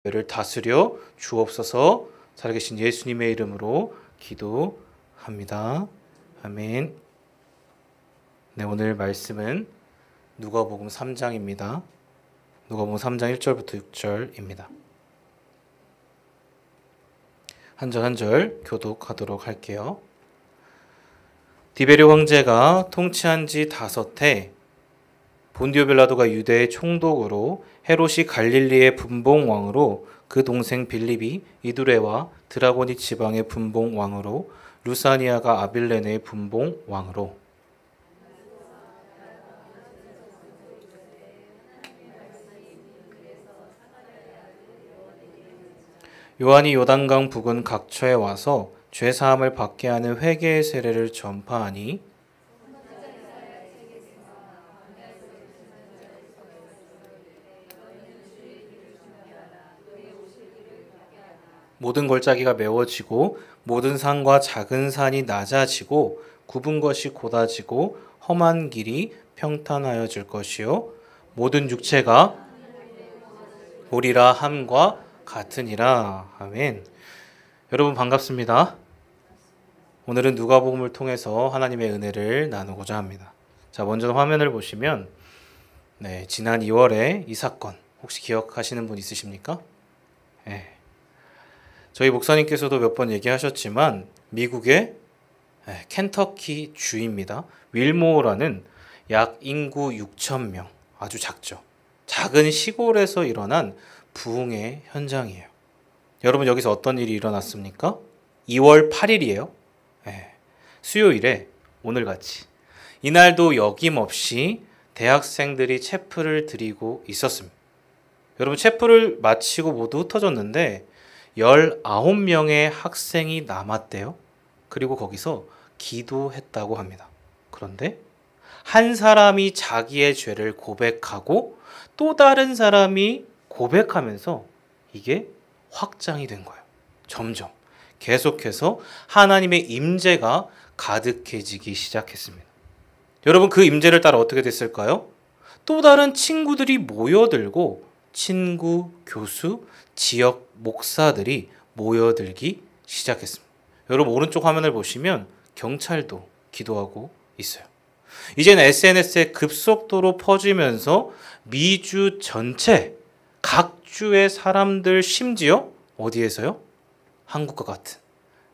를 다스려 주옵소서. 살아계신 예수님의 이름으로 기도합니다. 아멘. 네, 오늘 말씀은 누가복음 3장입니다. 누가복음 3장 1절부터 6절입니다. 한 절 한 절 교독하도록 할게요. 디베르 황제가 통치한 지 5해 본디오 빌라도가 유대의 총독으로 헤롯이 갈릴리의 분봉왕으로 그 동생 빌립이 이두레와 드라고니 지방의 분봉왕으로 루사니아가 아빌레네의 분봉왕으로 요한이 요단강 부근 각처에 와서 죄사함을 받게 하는 회개의 세례를 전파하니 모든 골짜기가 메워지고 모든 산과 작은 산이 낮아지고 굽은 것이 곧아지고 험한 길이 평탄하여질 것이요 모든 육체가 보리라 함과 같으니라. 아멘. 여러분 반갑습니다. 오늘은 누가복음을 통해서 하나님의 은혜를 나누고자 합니다. 자, 먼저 화면을 보시면 지난 2월에 이 사건 혹시 기억하시는 분 있으십니까? 네. 저희 목사님께서도 몇 번 얘기하셨지만 미국의 켄터키 주입니다. 윌모어라는 약 인구 6,000명, 아주 작죠. 작은 시골에서 일어난 부흥의 현장이에요. 여러분 여기서 어떤 일이 일어났습니까? 2월 8일이에요. 수요일에 오늘같이 이날도 여김없이 대학생들이 체프를 드리고 있었습니다. 여러분 체프를 마치고 모두 흩어졌는데 19명의 학생이 남았대요. 그리고 거기서 기도했다고 합니다. 그런데 한 사람이 자기의 죄를 고백하고 또 다른 사람이 고백하면서 이게 확장이 된 거예요. 점점 계속해서 하나님의 임재가 가득해지기 시작했습니다. 여러분 그 임재를 따라 어떻게 됐을까요? 또 다른 친구들이 모여들고 친구, 교수, 지역 목사들이 모여들기 시작했습니다. 여러분 오른쪽 화면을 보시면 경찰도 기도하고 있어요. 이제는 SNS에 급속도로 퍼지면서 미주 전체 각 주의 사람들 심지어 어디에서요? 한국과 같은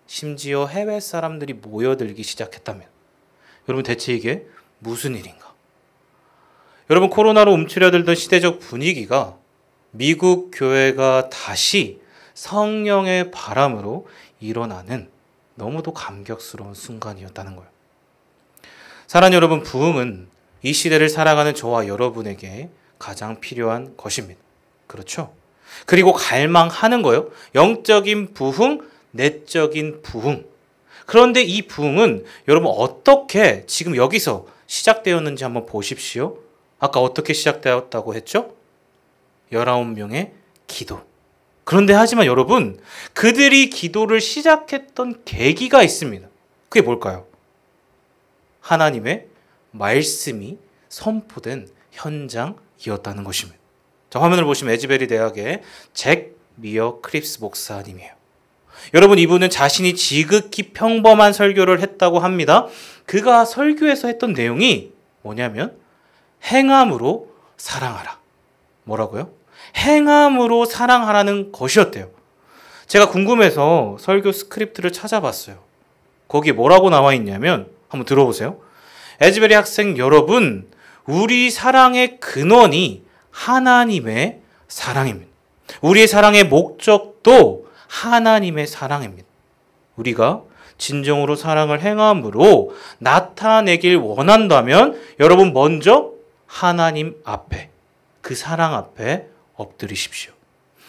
심지어 해외 사람들이 모여들기 시작했다면 여러분 대체 이게 무슨 일인가? 여러분 코로나로 움츠려들던 시대적 분위기가 미국 교회가 다시 성령의 바람으로 일어나는 너무도 감격스러운 순간이었다는 거예요. 사랑하는 여러분, 부흥은 이 시대를 살아가는 저와 여러분에게 가장 필요한 것입니다. 그렇죠? 그리고 갈망하는 거예요. 영적인 부흥, 내적인 부흥. 그런데 이 부흥은 여러분 어떻게 지금 여기서 시작되었는지 한번 보십시오. 아까 어떻게 시작되었다고 했죠? 19명의 기도. 그런데 하지만 여러분, 그들이 기도를 시작했던 계기가 있습니다. 그게 뭘까요? 하나님의 말씀이 선포된 현장이었다는 것입니다. 자, 화면을 보시면 에즈베리 대학의 잭 미어 크립스 목사님이에요. 여러분 이분은 자신이 지극히 평범한 설교를 했다고 합니다. 그가 설교에서 했던 내용이 뭐냐면 행함으로 사랑하라. 뭐라고요? 행함으로 사랑하라는 것이었대요. 제가 궁금해서 설교 스크립트를 찾아봤어요. 거기에 뭐라고 나와 있냐면 한번 들어보세요. 에즈베리 학생 여러분, 우리 사랑의 근원이 하나님의 사랑입니다. 우리의 사랑의 목적도 하나님의 사랑입니다. 우리가 진정으로 사랑을 행함으로 나타내길 원한다면 여러분 먼저 하나님 앞에, 그 사랑 앞에 엎드리십시오.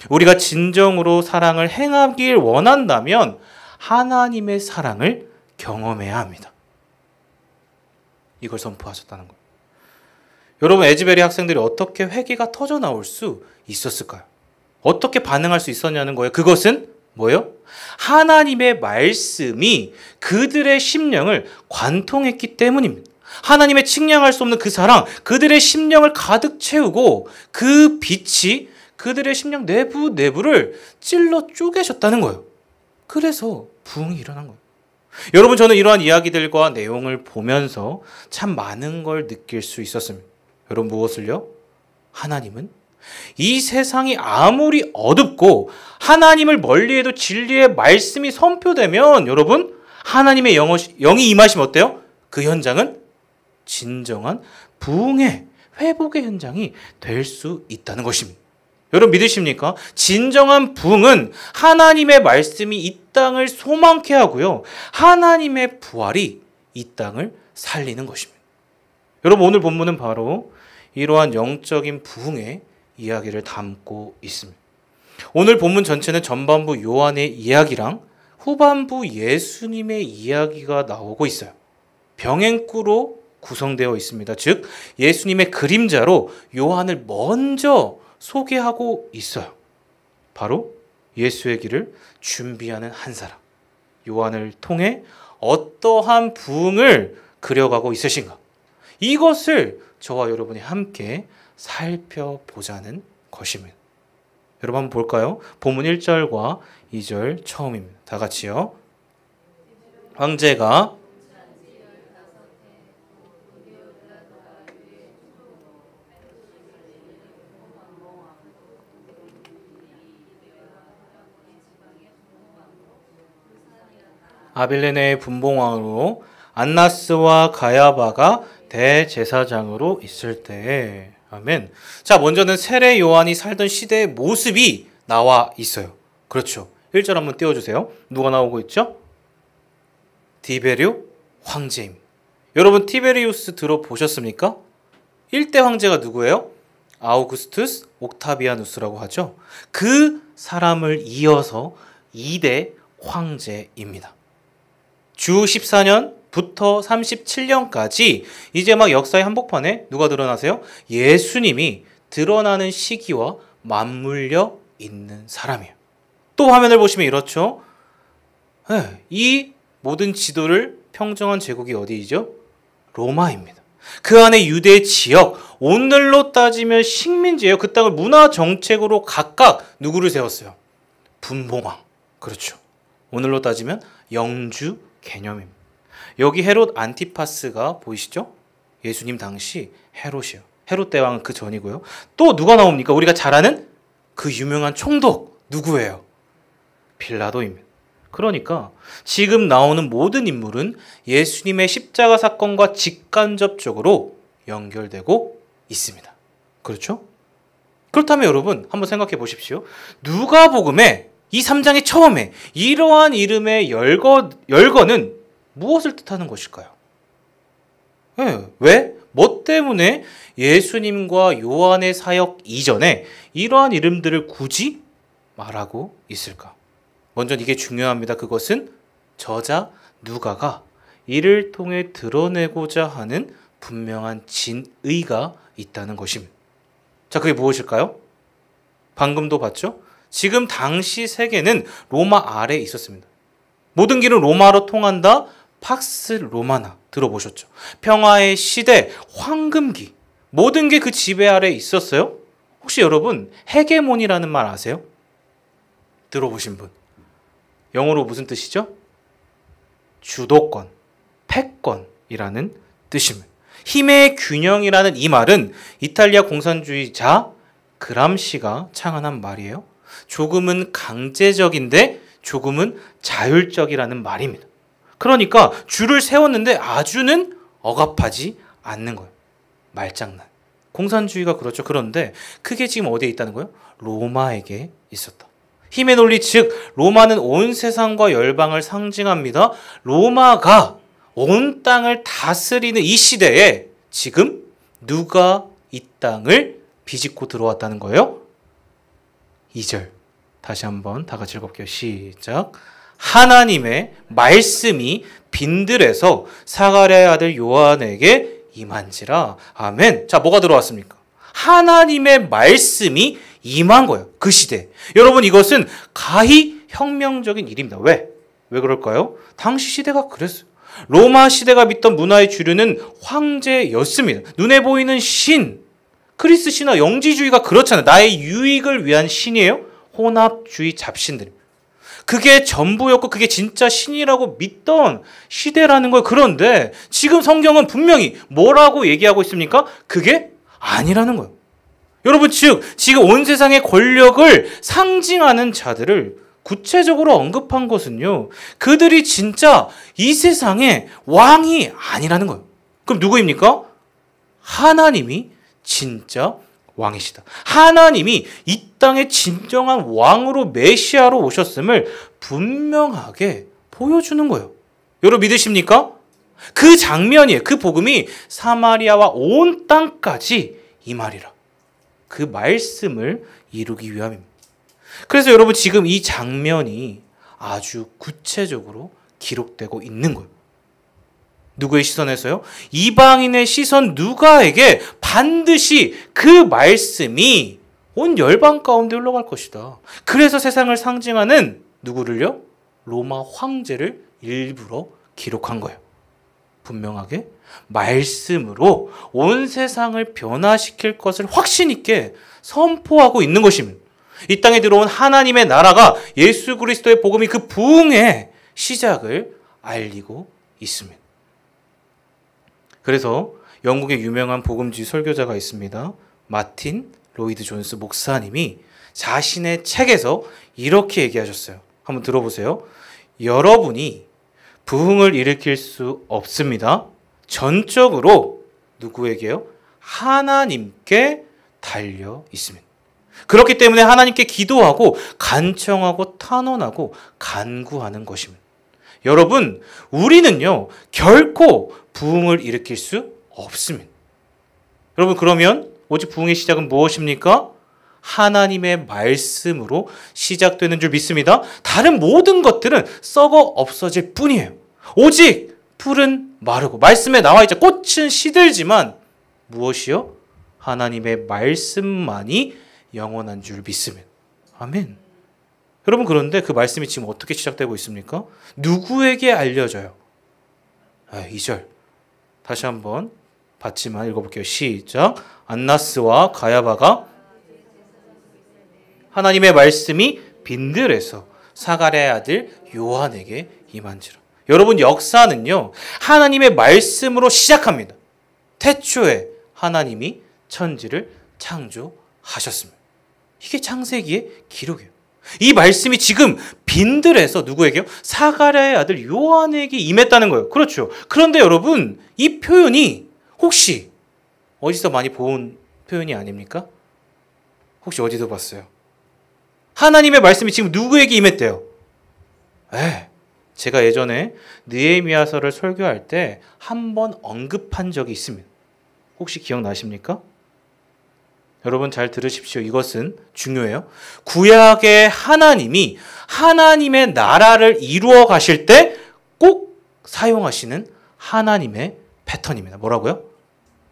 우리가 진정으로 사랑을 행하길 원한다면 하나님의 사랑을 경험해야 합니다. 이걸 선포하셨다는 거예요. 여러분 에즈베리 학생들이 어떻게 회개가 터져 나올 수 있었을까요? 어떻게 반응할 수 있었냐는 거예요. 그것은 뭐예요? 하나님의 말씀이 그들의 심령을 관통했기 때문입니다. 하나님의 측량할 수 없는 그 사랑, 그들의 심령을 가득 채우고 그 빛이 그들의 심령 내부를 찔러 쪼개셨다는 거예요. 그래서 부흥이 일어난 거예요. 여러분, 저는 이러한 이야기들과 내용을 보면서 참 많은 걸 느낄 수 있었습니다. 여러분, 무엇을요? 하나님은 이 세상이 아무리 어둡고 하나님을 멀리해도 진리의 말씀이 선포되면 여러분, 하나님의 영이 임하시면 어때요? 그 현장은 진정한 부흥의 회복의 현장이 될 수 있다는 것입니다. 여러분, 믿으십니까? 진정한 부흥은 하나님의 말씀이 이 땅을 소망케 하고요, 하나님의 부활이 이 땅을 살리는 것입니다. 여러분, 오늘 본문은 바로 이러한 영적인 부흥의 이야기를 담고 있습니다. 오늘 본문 전체는 전반부 요한의 이야기랑 후반부 예수님의 이야기가 나오고 있어요. 병행구로 구성되어 있습니다. 즉, 예수님의 그림자로 요한을 먼저 소개하고 있어요. 바로 예수의 길을 준비하는 한 사람, 요한을 통해 어떠한 부흥을 그려가고 있으신가, 이것을 저와 여러분이 함께 살펴보자는 것입니다. 여러분, 한번 볼까요? 본문 1절과 2절 처음입니다. 다 같이요. 황제가 아빌레네의 분봉왕으로 안나스와 가야바가 대제사장으로 있을 때에, 아멘. 자, 먼저는 세례 요한이 살던 시대의 모습이 나와 있어요. 그렇죠. 1절 한번 띄워주세요. 누가 나오고 있죠? 디베류 황제입니다. 여러분, 티베리우스 들어보셨습니까? 1대 황제가 누구예요? 아우구스투스 옥타비아누스라고 하죠. 그 사람을 이어서 2대 황제입니다. 주 14년부터 37년까지 이제 막 역사의 한복판에 누가 드러나세요? 예수님이 드러나는 시기와 맞물려 있는 사람이에요. 또 화면을 보시면 이렇죠. 네, 이 모든 지도를 평정한 제국이 어디이죠? 로마입니다. 그 안에 유대 지역, 오늘로 따지면 식민지예요. 그 땅을 문화 정책으로 각각 누구를 세웠어요? 분봉왕. 그렇죠. 오늘로 따지면 영주 개념입니다. 여기 헤롯 안티파스가 보이시죠? 예수님 당시 헤롯이요. 헤롯 대왕은 그 전이고요. 또 누가 나옵니까? 우리가 잘 아는 그 유명한 총독 누구예요? 빌라도입니다. 그러니까 지금 나오는 모든 인물은 예수님의 십자가 사건과 직간접적으로 연결되고 있습니다. 그렇죠? 그렇다면 여러분, 한번 생각해 보십시오. 누가복음에 이 3장의 처음에 이러한 이름의 열거는 무엇을 뜻하는 것일까요? 왜? 뭐 때문에 예수님과 요한의 사역 이전에 이러한 이름들을 굳이 말하고 있을까? 먼저 이게 중요합니다. 그것은 저자 누가가 이를 통해 드러내고자 하는 분명한 진의가 있다는 것입니다. 자, 그게 무엇일까요? 방금도 봤죠? 지금 당시 세계는 로마 아래에 있었습니다. 모든 길은 로마로 통한다. 팍스 로마나 들어보셨죠? 평화의 시대, 황금기, 모든 게 그 지배 아래에 있었어요. 혹시 여러분 헤게모니라는 말 아세요? 들어보신 분. 영어로 무슨 뜻이죠? 주도권, 패권이라는 뜻입니다. 힘의 균형이라는 이 말은 이탈리아 공산주의자 그람시가 창안한 말이에요. 조금은 강제적인데 조금은 자율적이라는 말입니다. 그러니까 줄을 세웠는데 아주는 억압하지 않는 거예요. 말장난. 공산주의가 그렇죠. 그런데 그게 지금 어디에 있다는 거예요? 로마에게 있었다. 힘의 논리, 즉 로마는 온 세상과 열방을 상징합니다. 로마가 온 땅을 다스리는 이 시대에 지금 누가 이 땅을 비집고 들어왔다는 거예요? 2절 다시 한번 다 같이 읽어볼게요. 시작. 하나님의 말씀이 빈들에서 사가랴의 아들 요한에게 임한지라. 아멘. 자, 뭐가 들어왔습니까? 하나님의 말씀이 임한 거예요. 그 시대. 여러분, 이것은 가히 혁명적인 일입니다. 왜? 왜 그럴까요? 당시 시대가 그랬어요. 로마 시대가 믿던 문화의 주류는 황제였습니다. 눈에 보이는 신, 크리스 신화 영지주의가 그렇잖아요. 나의 유익을 위한 신이에요. 혼합주의 잡신들. 그게 전부였고 그게 진짜 신이라고 믿던 시대라는 거예요. 그런데 지금 성경은 분명히 뭐라고 얘기하고 있습니까? 그게 아니라는 거예요. 여러분, 즉 지금 온 세상의 권력을 상징하는 자들을 구체적으로 언급한 것은요, 그들이 진짜 이 세상의 왕이 아니라는 거예요. 그럼 누구입니까? 하나님이 진짜 왕이시다. 하나님이 이 땅의 진정한 왕으로 메시아로 오셨음을 분명하게 보여주는 거예요. 여러분 믿으십니까? 그 장면이에요. 그 복음이 사마리아와 온 땅까지 임하리라. 그 말씀을 이루기 위함입니다. 그래서 여러분 지금 이 장면이 아주 구체적으로 기록되고 있는 거예요. 누구의 시선에서요? 이방인의 시선 누가에게 반드시 그 말씀이 온 열방 가운데 흘러갈 것이다. 그래서 세상을 상징하는 누구를요? 로마 황제를 일부러 기록한 거예요. 분명하게 말씀으로 온 세상을 변화시킬 것을 확신 있게 선포하고 있는 것입니다. 이 땅에 들어온 하나님의 나라가 예수 그리스도의 복음이 그 부흥의 시작을 알리고 있습니다. 그래서 영국의 유명한 복음주의 설교자가 있습니다. 마틴 로이드 존스 목사님이 자신의 책에서 이렇게 얘기하셨어요. 한번 들어보세요. 여러분이 부흥을 일으킬 수 없습니다. 전적으로 누구에게요? 하나님께 달려 있습니다. 그렇기 때문에 하나님께 기도하고 간청하고 탄원하고 간구하는 것입니다. 여러분, 우리는요 결코 부흥을 일으킬 수 없습니다. 여러분, 그러면 오직 부흥의 시작은 무엇입니까? 하나님의 말씀으로 시작되는 줄 믿습니다. 다른 모든 것들은 썩어 없어질 뿐이에요. 오직 풀은 마르고 말씀에 나와 있죠. 꽃은 시들지만 무엇이요? 하나님의 말씀만이 영원한 줄 믿습니다. 아멘. 여러분, 그런데 그 말씀이 지금 어떻게 시작되고 있습니까? 누구에게 알려져요? 2절 다시 한번 봤지만 읽어볼게요. 시작. 안나스와 가야바가 하나님의 말씀이 빈들에서 사가랴의 아들 요한에게 임한지라. 여러분, 역사는요 하나님의 말씀으로 시작합니다. 태초에 하나님이 천지를 창조하셨습니다. 이게 창세기의 기록이에요. 이 말씀이 지금 빈들에서 누구에게요? 사가랴의 아들 요한에게 임했다는 거예요. 그렇죠. 그런데 여러분, 이 표현이 혹시 어디서 많이 본 표현이 아닙니까? 혹시 어디서 봤어요? 하나님의 말씀이 지금 누구에게 임했대요? 제가 예전에 느헤미야서를 설교할 때 한 번 언급한 적이 있습니다. 혹시 기억나십니까? 여러분 잘 들으십시오. 이것은 중요해요. 구약의 하나님이 하나님의 나라를 이루어 가실 때 꼭 사용하시는 하나님의 패턴입니다. 뭐라고요?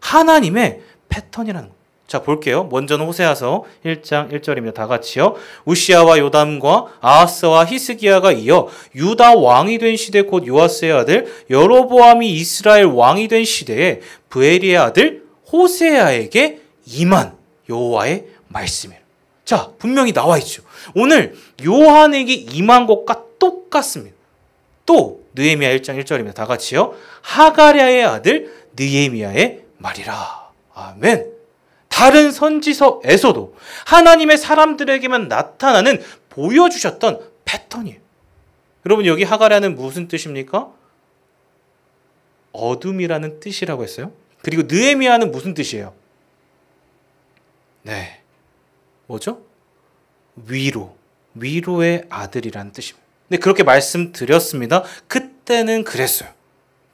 하나님의 패턴이라는 거예요. 자, 볼게요. 먼저는 호세아서 1장 1절입니다. 다 같이요. 우시아와 요담과 아하스와 히스기야가 이어 유다 왕이 된 시대 곧 요아스의 아들 여로보암이 이스라엘 왕이 된 시대에 브에리의 아들 호세아에게 임한 여호와의 말씀이에요. 자, 분명히 나와 있죠. 오늘 요한에게 임한 것과 똑같습니다. 또 느헤미야 1장 1절입니다. 다 같이요. 하가랴의 아들 느헤미야의 말이라. 아멘. 다른 선지서에서도 하나님의 사람들에게만 나타나는 보여주셨던 패턴이에요. 여러분, 여기 하가랴는 무슨 뜻입니까? 어둠이라는 뜻이라고 했어요. 그리고 느헤미야는 무슨 뜻이에요? 네, 뭐죠? 위로의 아들이라는 뜻입니다. 근데 그렇게 말씀드렸습니다. 그때는 그랬어요.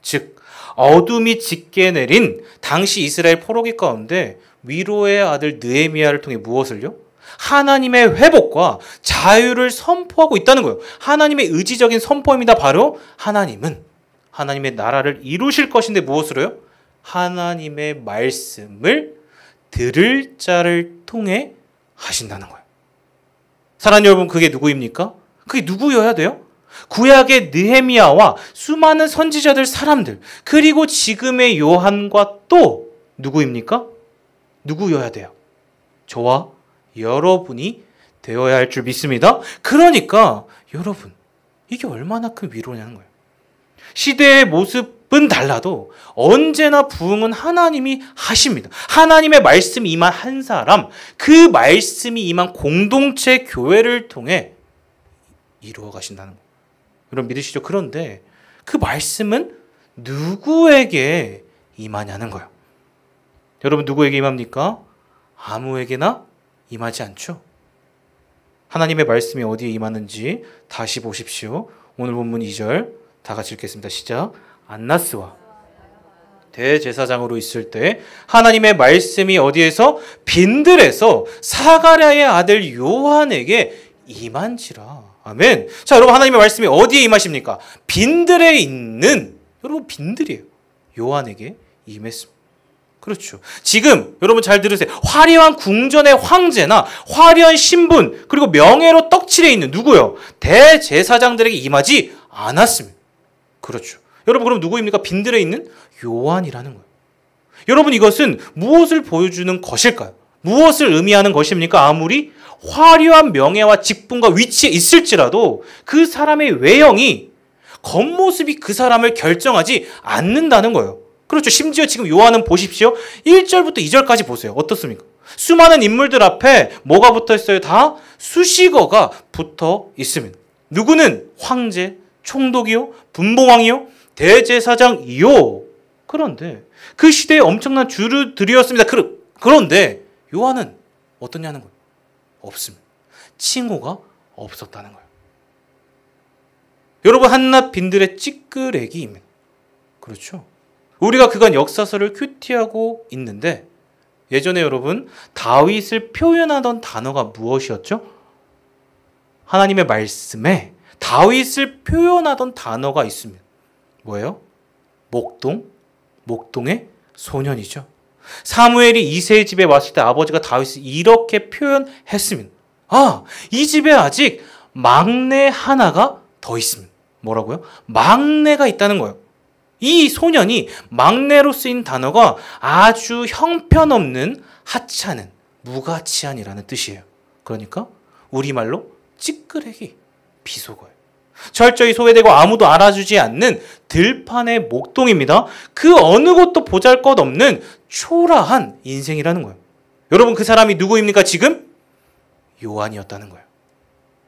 즉 어둠이 짙게 내린 당시 이스라엘 포로기 가운데 위로의 아들 느헤미야를 통해 무엇을요? 하나님의 회복과 자유를 선포하고 있다는 거예요. 하나님의 의지적인 선포입니다. 바로 하나님은 하나님의 나라를 이루실 것인데 무엇으로요? 하나님의 말씀을 들을 자를 통해 하신다는 거예요. 사랑하는 여러분, 그게 누구입니까? 그게 누구여야 돼요? 구약의 느헤미야와 수많은 선지자들 사람들, 그리고 지금의 요한과 또 누구입니까? 누구여야 돼요? 저와 여러분이 되어야 할 줄 믿습니다. 그러니까 여러분, 이게 얼마나 큰 위로냐는 거예요. 시대의 모습은 달라도 언제나 부흥은 하나님이 하십니다. 하나님의 말씀이 임한 한 사람, 그 말씀이 임한 공동체 교회를 통해 이루어 가신다는 거예요. 여러분 믿으시죠? 그런데 그 말씀은 누구에게 임하냐는 거예요. 여러분 누구에게 임합니까? 아무에게나 임하지 않죠. 하나님의 말씀이 어디에 임하는지 다시 보십시오. 오늘 본문 2절 다 같이 읽겠습니다. 시작. 안나스와 대제사장으로 있을 때 하나님의 말씀이 어디에서? 빈들에서 사가랴의 아들 요한에게 임한지라. 아멘. 자, 여러분 하나님의 말씀이 어디에 임하십니까? 빈들에 있는, 여러분 빈들이에요. 요한에게 임했습니다. 그렇죠. 지금 여러분 잘 들으세요. 화려한 궁전의 황제나 화려한 신분 그리고 명예로 떡칠해 있는 누구요? 대제사장들에게 임하지 않았습니다. 그렇죠. 여러분 그럼 누구입니까? 빈들에 있는 요한이라는 거예요. 여러분 이것은 무엇을 보여주는 것일까요? 무엇을 의미하는 것입니까? 아무리 화려한 명예와 직분과 위치에 있을지라도 그 사람의 외형이 겉모습이 그 사람을 결정하지 않는다는 거예요. 그렇죠. 심지어 지금 요한은 보십시오. 1절부터 2절까지 보세요. 어떻습니까? 수많은 인물들 앞에 뭐가 붙어 있어요? 다 수식어가 붙어 있습니다. 누구는 황제, 총독이요, 분봉왕이요, 대제사장이요. 그런데 그 시대에 엄청난 주류들이었습니다. 그런데 요한은 어떠냐는 거예요? 없습니다. 칭호가 없었다는 거예요. 여러분 한낱 빈들의 찌끄레기입니다. 그렇죠. 우리가 그간 역사서를 큐티하고 있는데 예전에 여러분 다윗을 표현하던 단어가 무엇이었죠? 하나님의 말씀에 다윗을 표현하던 단어가 있습니다. 뭐예요? 목동의 소년이죠. 사무엘이 이새의 집에 왔을 때 아버지가 다윗을 이렇게 표현했습니다. 아, 이 집에 아직 막내 하나가 더 있습니다. 뭐라고요? 막내가 있다는 거예요. 이 소년이 막내로 쓰인 단어가 아주 형편없는 하찮은 무가치한이라는 뜻이에요. 그러니까 우리말로 찌끄레기, 비속어예요. 철저히 소외되고 아무도 알아주지 않는 들판의 목동입니다. 그 어느 곳도 보잘것없는 초라한 인생이라는 거예요. 여러분 그 사람이 누구입니까? 지금 요한이었다는 거예요.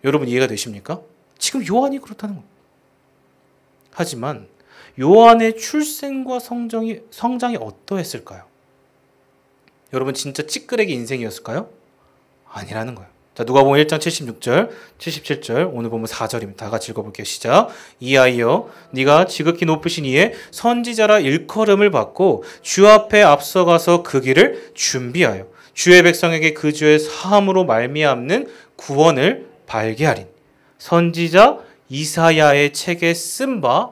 여러분 이해가 되십니까? 지금 요한이 그렇다는 거예요. 하지만 요한의 출생과 성장이 어떠했을까요? 여러분 진짜 찌끄레기 인생이었을까요? 아니라는 거예요. 자, 누가복음 1장 76절, 77절, 오늘 보면 4절입니다. 다 같이 읽어볼게요. 시작. 이 아이여, 네가 지극히 높으신 이의 선지자라 일컬음을 받고 주 앞에 앞서가서 그 길을 준비하여 주의 백성에게 그 주의 사함으로 말미암는 구원을 발개하리니 선지자 이사야의 책에 쓴 바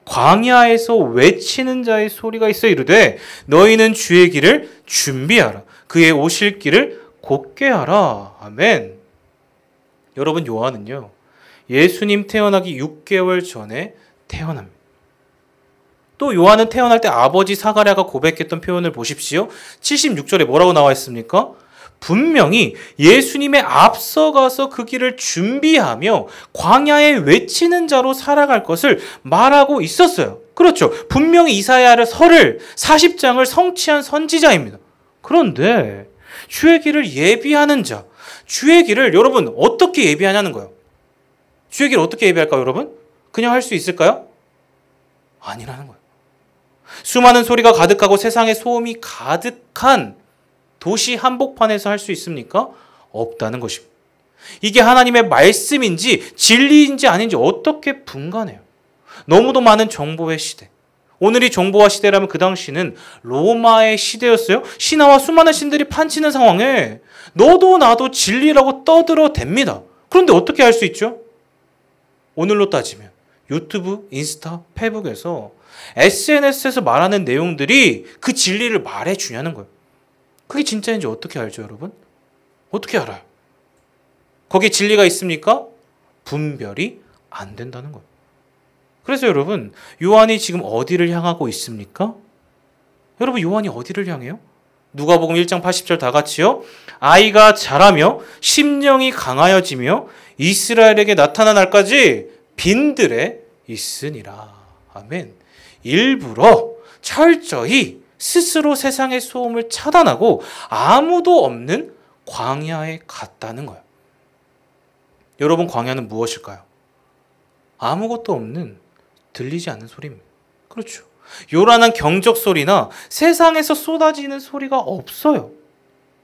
광야에서 외치는 자의 소리가 있어 이르되 너희는 주의 길을 준비하라. 그의 오실 길을 곧게 하라. 아멘. 여러분 요한은요. 예수님 태어나기 6개월 전에 태어납니다. 또 요한은 태어날 때 아버지 사가랴가 고백했던 표현을 보십시오. 76절에 뭐라고 나와 있습니까? 분명히 예수님의 앞서가서 그 길을 준비하며 광야에 외치는 자로 살아갈 것을 말하고 있었어요. 그렇죠. 분명히 이사야의 설을 40장을 성취한 선지자입니다. 그런데 주의 길을 예비하는 자, 주의 길을 여러분 어떻게 예비하냐는 거예요. 주의 길을 어떻게 예비할까요, 여러분? 그냥 할 수 있을까요? 아니라는 거예요. 수많은 소리가 가득하고 세상에 소음이 가득한 도시 한복판에서 할 수 있습니까? 없다는 것입니다. 이게 하나님의 말씀인지 진리인지 아닌지 어떻게 분간해요? 너무도 많은 정보의 시대. 오늘이 정보화 시대라면 그 당시는 로마의 시대였어요. 신하와 수많은 신들이 판치는 상황에 너도 나도 진리라고 떠들어댑니다. 그런데 어떻게 할 수 있죠? 오늘로 따지면 유튜브, 인스타, 페북에서 SNS에서 말하는 내용들이 그 진리를 말해주냐는 거예요. 그게 진짜인지 어떻게 알죠, 여러분? 어떻게 알아요? 거기에 진리가 있습니까? 분별이 안 된다는 거예요. 그래서 여러분, 요한이 지금 어디를 향하고 있습니까? 여러분, 요한이 어디를 향해요? 누가복음 1장 80절 다 같이요. 아이가 자라며 심령이 강하여지며 이스라엘에게 나타난 날까지 빈들에 있으니라. 아멘. 일부러 철저히 스스로 세상의 소음을 차단하고 아무도 없는 광야에 갔다는 거예요. 여러분, 광야는 무엇일까요? 아무것도 없는, 들리지 않는 소리입니다. 그렇죠. 요란한 경적 소리나 세상에서 쏟아지는 소리가 없어요.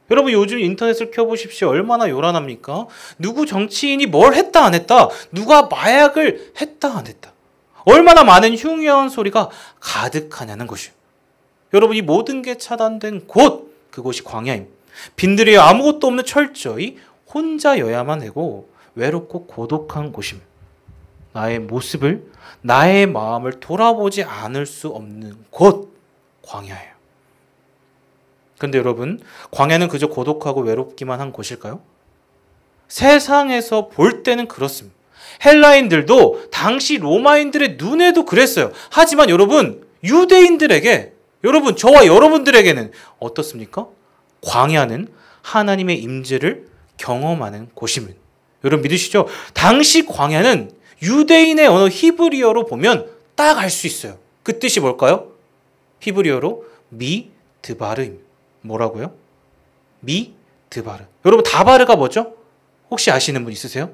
여러분, 요즘 인터넷을 켜보십시오. 얼마나 요란합니까? 누구 정치인이 뭘 했다 안 했다, 누가 마약을 했다 안 했다, 얼마나 많은 흉흉한 소리가 가득하냐는 것이요. 여러분, 이 모든 게 차단된 곳, 그곳이 광야입니다. 빈들이 아무것도 없는 철저히 혼자여야만 하고 외롭고 고독한 곳입니다. 나의 모습을, 나의 마음을 돌아보지 않을 수 없는 곳, 광야예요. 그런데 여러분, 광야는 그저 고독하고 외롭기만 한 곳일까요? 세상에서 볼 때는 그렇습니다. 헬라인들도 당시 로마인들의 눈에도 그랬어요. 하지만 여러분, 유대인들에게, 여러분, 저와 여러분들에게는 어떻습니까? 광야는 하나님의 임재를 경험하는 곳입니다. 여러분 믿으시죠? 당시 광야는 유대인의 언어 히브리어로 보면 딱 알 수 있어요. 그 뜻이 뭘까요? 히브리어로 미드바르입니다. 뭐라고요? 미드바르. 여러분, 다바르가 뭐죠? 혹시 아시는 분 있으세요?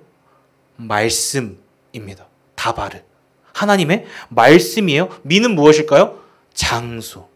말씀입니다. 다바르. 하나님의 말씀이에요. 미는 무엇일까요? 장소.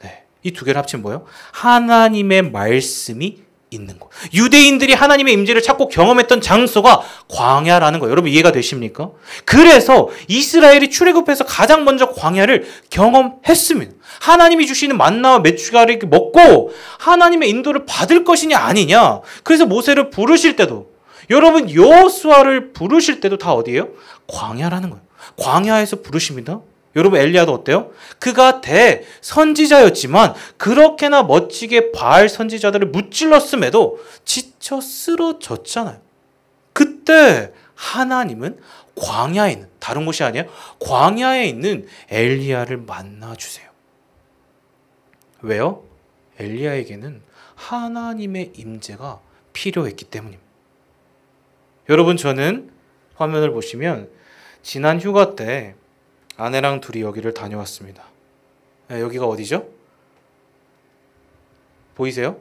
네. 이 두 개를 합치면 뭐예요? 하나님의 말씀이 있는 곳. 유대인들이 하나님의 임재를 찾고 경험했던 장소가 광야라는 거예요. 여러분 이해가 되십니까? 그래서 이스라엘이 출애굽해서 가장 먼저 광야를 경험했습니다. 하나님이 주시는 만나와 메추가를 먹고 하나님의 인도를 받을 것이냐 아니냐. 그래서 모세를 부르실 때도, 여러분 여호수아를 부르실 때도 다 어디예요? 광야라는 거예요. 광야에서 부르십니다. 여러분 엘리야도 어때요? 그가 대선지자였지만 그렇게나 멋지게 바알 선지자들을 무찔렀음에도 지쳐 쓰러졌잖아요. 그때 하나님은 광야에 있는, 다른 곳이 아니에요, 광야에 있는 엘리야를 만나주세요. 왜요? 엘리야에게는 하나님의 임재가 필요했기 때문입니다. 여러분, 저는 화면을 보시면 지난 휴가 때 아내랑 둘이 여기를 다녀왔습니다. 여기가 어디죠? 보이세요?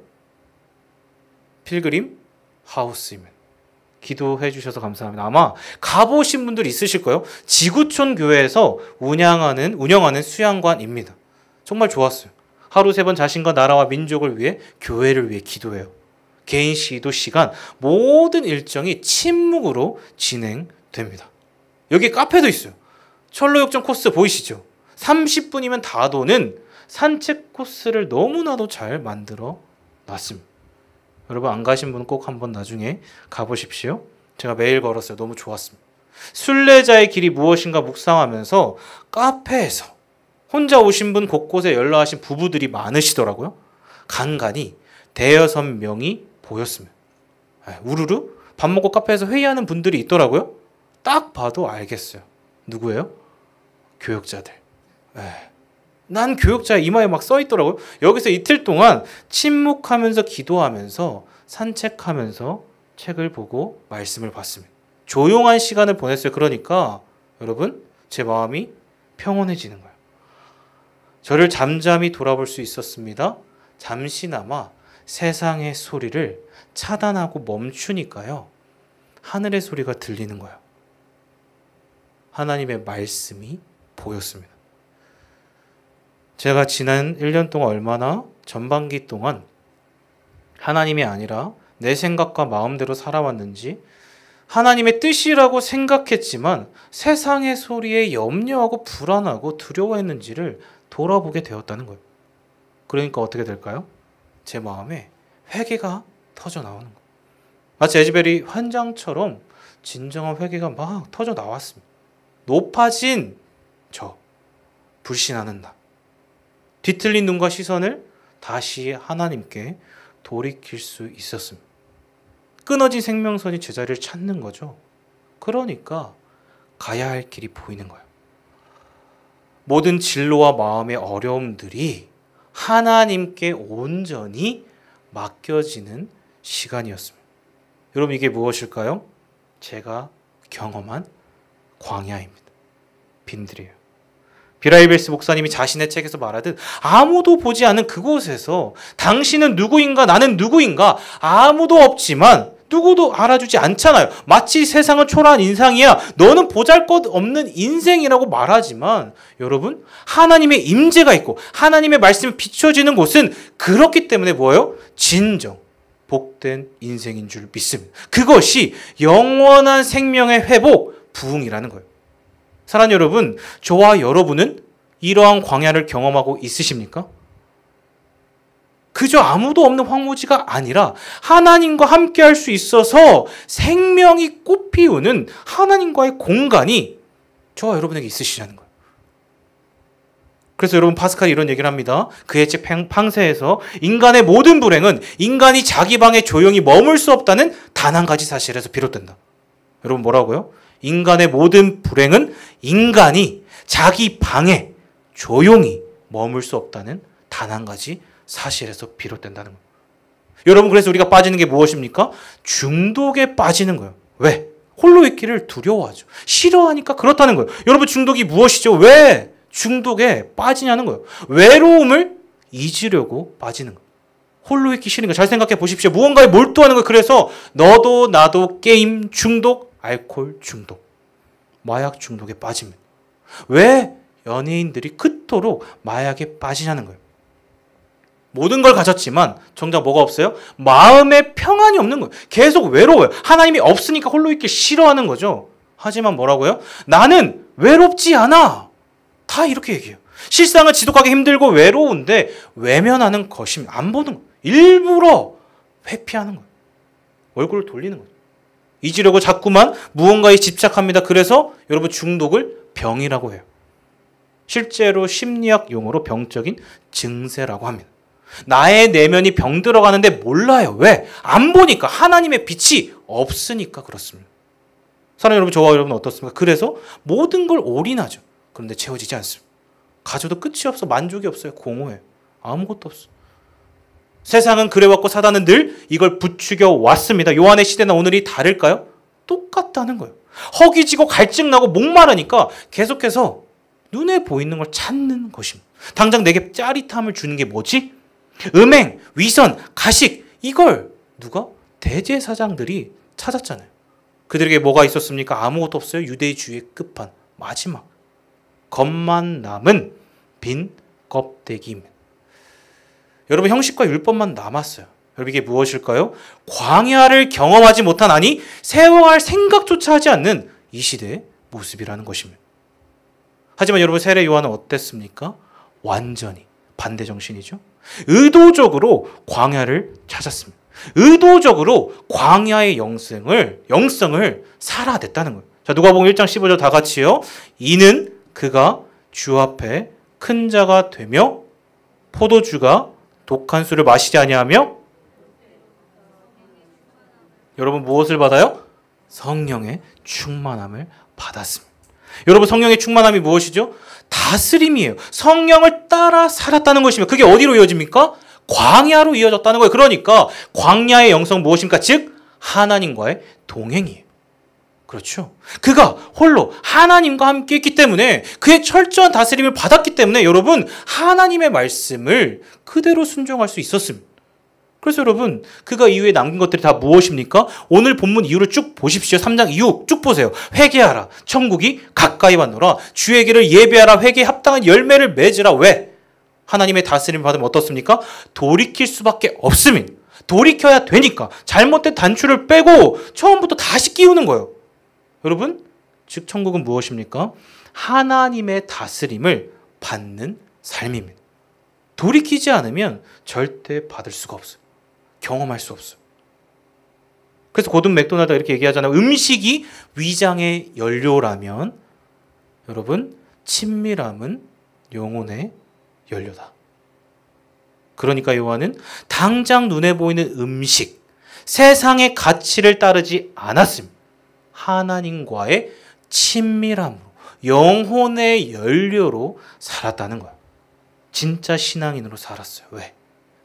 필그림 하우스입니다. 기도해 주셔서 감사합니다. 아마 가보신 분들 있으실 거예요. 지구촌 교회에서 운영하는 수양관입니다. 정말 좋았어요. 하루 3번 자신과 나라와 민족을 위해, 교회를 위해 기도해요. 개인 시도 시간, 모든 일정이 침묵으로 진행됩니다. 여기 카페도 있어요. 철로역전 코스 보이시죠? 30분이면 다 도는 산책 코스를 너무나도 잘 만들어 놨습니다. 여러분 안 가신 분은 꼭 한번 나중에 가보십시오. 제가 매일 걸었어요. 너무 좋았습니다. 순례자의 길이 무엇인가 묵상하면서 카페에서 혼자 오신 분 곳곳에 연락하신 부부들이 많으시더라고요. 간간히 5-6명이 보였습니다. 우르르 밥 먹고 카페에서 회의하는 분들이 있더라고요. 딱 봐도 알겠어요. 누구예요? 교역자들. 난 교역자 이마에 막 써 있더라고요. 여기서 이틀 동안 침묵하면서 기도하면서 산책하면서 책을 보고 말씀을 봤습니다. 조용한 시간을 보냈어요. 그러니까 여러분 제 마음이 평온해지는 거예요. 저를 잠잠히 돌아볼 수 있었습니다. 잠시나마 세상의 소리를 차단하고 멈추니까요. 하늘의 소리가 들리는 거예요. 하나님의 말씀이 보였습니다. 제가 지난 1년 동안 얼마나 전반기 동안 하나님이 아니라 내 생각과 마음대로 살아왔는지, 하나님의 뜻이라고 생각했지만 세상의 소리에 염려하고 불안하고 두려워했는지를 돌아보게 되었다는 거예요. 그러니까 어떻게 될까요? 제 마음에 회개가 터져 나오는 거예요. 마치 에즈벨이 환장처럼 진정한 회개가 막 터져 나왔습니다. 높아진 저, 불신하는 나, 뒤틀린 눈과 시선을 다시 하나님께 돌이킬 수 있었습니다. 끊어진 생명선이 제자리를 찾는 거죠. 그러니까 가야 할 길이 보이는 거예요. 모든 진로와 마음의 어려움들이 하나님께 온전히 맡겨지는 시간이었습니다. 여러분 이게 무엇일까요? 제가 경험한 광야입니다. 빈들이에요. 비라이벨스 목사님이 자신의 책에서 말하듯 아무도 보지 않는 그곳에서 당신은 누구인가 나는 누구인가 아무도 없지만 누구도 알아주지 않잖아요. 마치 세상은 초라한 인상이야. 너는 보잘것없는 인생이라고 말하지만 여러분 하나님의 임재가 있고 하나님의 말씀이 비춰지는 곳은 그렇기 때문에 뭐예요? 진정 복된 인생인 줄 믿습니다. 그것이 영원한 생명의 회복, 부흥이라는 거예요. 사랑하는 여러분, 저와 여러분은 이러한 광야를 경험하고 있으십니까? 그저 아무도 없는 황무지가 아니라 하나님과 함께 할 수 있어서 생명이 꽃피우는 하나님과의 공간이 저와 여러분에게 있으시라는 거예요. 그래서 여러분 파스칼이 이런 얘기를 합니다. 그의 책 팡세에서 인간의 모든 불행은 인간이 자기 방에 조용히 머물 수 없다는 단 한 가지 사실에서 비롯된다. 여러분 뭐라고요? 인간의 모든 불행은 인간이 자기 방에 조용히 머물 수 없다는 단 한 가지 사실에서 비롯된다는 거예요. 여러분 그래서 우리가 빠지는 게 무엇입니까? 중독에 빠지는 거예요. 왜? 홀로 있기를 두려워하죠. 싫어하니까 그렇다는 거예요. 여러분 중독이 무엇이죠? 왜 중독에 빠지냐는 거예요. 외로움을 잊으려고 빠지는 거예요. 홀로 있기 싫은 거 잘 생각해 보십시오. 무언가에 몰두하는 거예요. 그래서 너도 나도 게임 중독, 알코올 중독, 마약 중독에 빠집니다. 왜 연예인들이 그토록 마약에 빠지냐는 거예요. 모든 걸 가졌지만 정작 뭐가 없어요? 마음의 평안이 없는 거예요. 계속 외로워요. 하나님이 없으니까 홀로 있기 싫어하는 거죠. 하지만 뭐라고요? 나는 외롭지 않아. 다 이렇게 얘기해요. 실상은 지독하게 힘들고 외로운데 외면하는 것입니다. 안 보는 거예요. 일부러 회피하는 거예요. 얼굴을 돌리는 거예요. 잊으려고 자꾸만 무언가에 집착합니다. 그래서 여러분 중독을 병이라고 해요. 실제로 심리학 용어로 병적인 증세라고 합니다. 나의 내면이 병들어가는데 몰라요. 왜? 안 보니까. 하나님의 빛이 없으니까 그렇습니다. 사랑하는 여러분, 저와 여러분 어떻습니까? 그래서 모든 걸 올인하죠. 그런데 채워지지 않습니다. 가져도 끝이 없어. 만족이 없어요. 공허해요. 아무것도 없어. 세상은 그래왔고 사단은 늘 이걸 부추겨 왔습니다. 요한의 시대나 오늘이 다를까요? 똑같다는 거예요. 허기지고 갈증나고 목마르니까 계속해서 눈에 보이는 걸 찾는 것입니다. 당장 내게 짜릿함을 주는 게 뭐지? 음행, 위선, 가식, 이걸 누가? 대제사장들이 찾았잖아요. 그들에게 뭐가 있었습니까? 아무것도 없어요. 유대주의의 끝판, 마지막. 겉만 남은 빈 껍데기입니다. 여러분 형식과 율법만 남았어요. 여러분 이게 무엇일까요? 광야를 경험하지 못한, 아니 세워갈 생각조차 하지 않는 이 시대의 모습이라는 것입니다. 하지만 여러분 세례 요한은 어땠습니까? 완전히 반대 정신이죠. 의도적으로 광야를 찾았습니다. 의도적으로 광야의 영성을 살아냈다는 거예요. 자, 누가복음 1장 15절 다 같이요. 이는 그가 주 앞에 큰 자가 되며 포도주가 독한 술을 마시지 아니하며, 여러분 무엇을 받아요? 성령의 충만함을 받았습니다. 여러분 성령의 충만함이 무엇이죠? 다스림이에요. 성령을 따라 살았다는 것이며 그게 어디로 이어집니까? 광야로 이어졌다는 거예요. 그러니까 광야의 영성 무엇입니까? 즉 하나님과의 동행이에요. 그렇죠. 그가 홀로 하나님과 함께 있기 때문에 그의 철저한 다스림을 받았기 때문에 여러분 하나님의 말씀을 그대로 순종할 수 있었습니다. 그래서 여러분 그가 이후에 남긴 것들이 다 무엇입니까? 오늘 본문 이유를 쭉 보십시오. 3장 이후 쭉 보세요. 회개하라. 천국이 가까이 왔노라. 주의 길을 예배하라. 회개에 합당한 열매를 맺으라. 왜? 하나님의 다스림을 받으면 어떻습니까? 돌이킬 수밖에 없습니다. 돌이켜야 되니까. 잘못된 단추를 빼고 처음부터 다시 끼우는 거예요. 여러분, 즉 천국은 무엇입니까? 하나님의 다스림을 받는 삶입니다. 돌이키지 않으면 절대 받을 수가 없어요. 경험할 수 없어요. 그래서 고든 맥도날드가 이렇게 얘기하잖아요. 음식이 위장의 연료라면 여러분 친밀함은 영혼의 연료다. 그러니까 요한은 당장 눈에 보이는 음식, 세상의 가치를 따르지 않았습니다. 진짜 신앙인으로 살았어요. 왜?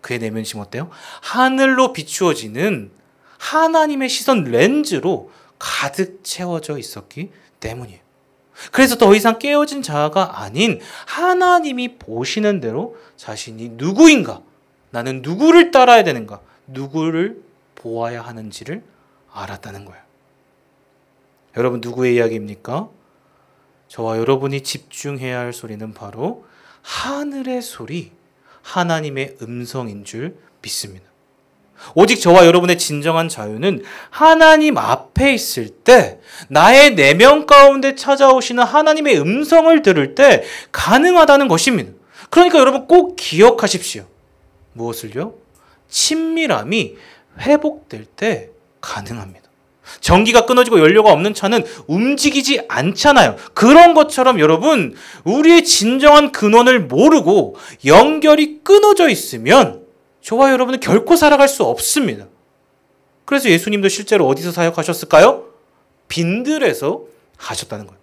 그의 내면심 어때요? 하늘로 비추어지는 하나님의 시선 렌즈로 가득 채워져 있었기 때문이에요. 그래서 더 이상 깨어진 자아가 아닌 하나님이 보시는 대로 자신이 누구인가, 나는 누구를 따라야 되는가, 누구를 보아야 하는지를 알았다는 거예요. 여러분, 누구의 이야기입니까? 저와 여러분이 집중해야 할 소리는 바로 하늘의 소리, 하나님의 음성인 줄 믿습니다. 오직 저와 여러분의 진정한 자유는 하나님 앞에 있을 때, 나의 내면 가운데 찾아오시는 하나님의 음성을 들을 때 가능하다는 것입니다. 그러니까 여러분 꼭 기억하십시오. 무엇을요? 친밀함이 회복될 때 가능합니다. 전기가 끊어지고 연료가 없는 차는 움직이지 않잖아요. 그런 것처럼 여러분, 우리의 진정한 근원을 모르고 연결이 끊어져 있으면 저와 여러분은 결코 살아갈 수 없습니다. 그래서 예수님도 실제로 어디서 사역하셨을까요? 빈들에서 하셨다는 거예요.